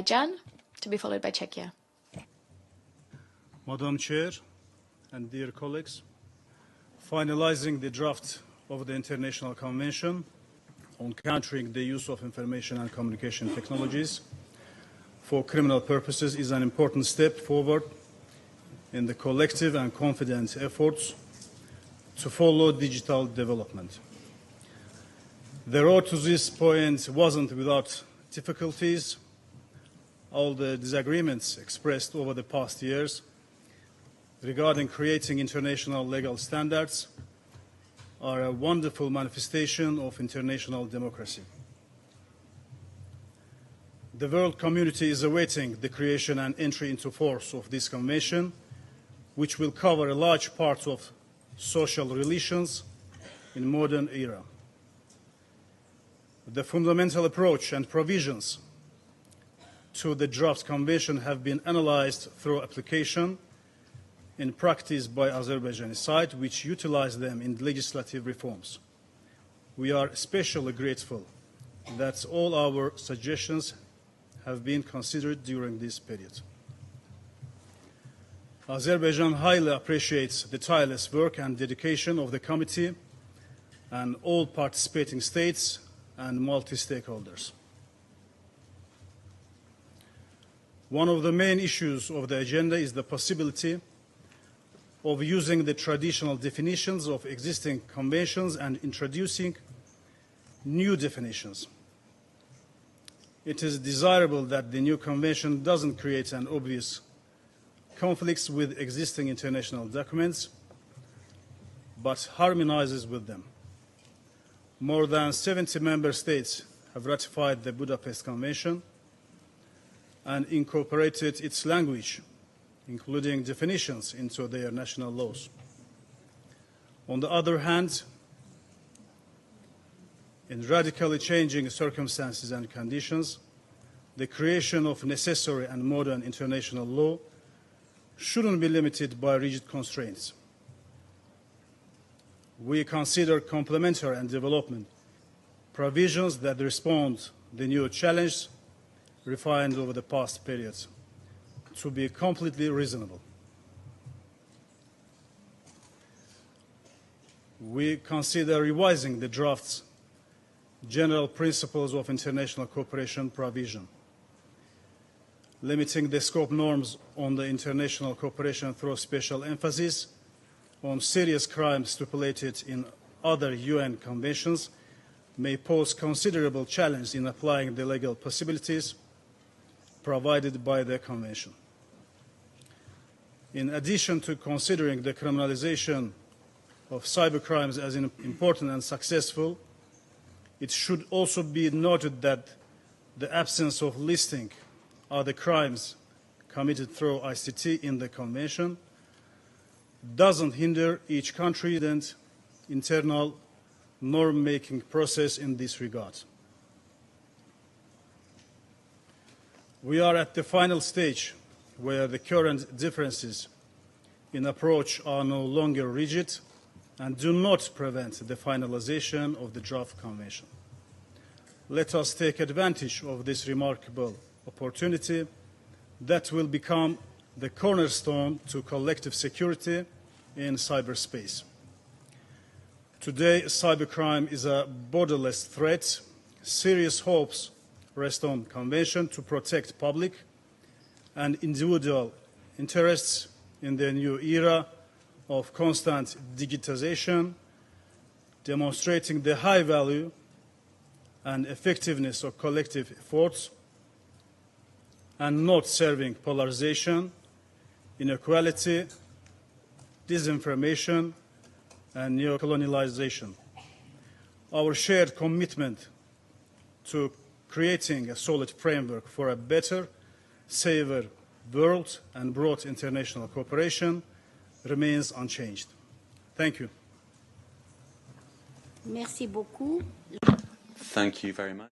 Azerbaijan, to be followed by Czechia. Madam Chair and dear colleagues, finalizing the draft of the International Convention on countering the use of information and communication technologies for criminal purposes is an important step forward in the collective and confident efforts to follow digital development. The road to this point wasn't without difficulties. All the disagreements expressed over the past years regarding creating international legal standards are a wonderful manifestation of international democracy. The world community is awaiting the creation and entry into force of this convention, which will cover a large part of social relations in modern era. The fundamental approach and provisions to the draft convention have been analyzed through application in practice by Azerbaijani side, which utilize them in legislative reforms. We are especially grateful that all our suggestions have been considered during this period. Azerbaijan highly appreciates the tireless work and dedication of the committee and all participating states and multi-stakeholders. One of the main issues of the agenda is the possibility of using the traditional definitions of existing conventions and introducing new definitions. It is desirable that the new convention doesn't create an obvious conflicts with existing international documents, but harmonizes with them. More than 70 member states have ratified the Budapest Convention and incorporated its language, including definitions, into their national laws. On the other hand, in radically changing circumstances and conditions, the creation of necessary and modern international law shouldn't be limited by rigid constraints. We consider complementary and development provisions that respond to the new challenge refined over the past periods to be completely reasonable. We consider revising the draft's general principles of international cooperation provision, limiting the scope norms on the international cooperation through special emphasis on serious crimes stipulated in other UN conventions may pose considerable challenge in applying the legal possibilities provided by the convention. In addition to considering the criminalization of cybercrimes as important and successful, it should also be noted that the absence of listing other crimes committed through ICT in the convention doesn't hinder each country's internal norm-making process in this regard. We are at the final stage where the current differences in approach are no longer rigid and do not prevent the finalization of the draft convention. Let us take advantage of this remarkable opportunity that will become the cornerstone to collective security in cyberspace. Today, cybercrime is a borderless threat. Serious hopes rest on the Convention to protect public and individual interests in the new era of constant digitization, demonstrating the high value and effectiveness of collective efforts and not serving polarization, inequality, disinformation, and neo-colonialization. Our shared commitment to creating a solid framework for a better, safer world and broad international cooperation remains unchanged. Thank you. Merci beaucoup. Thank you very much.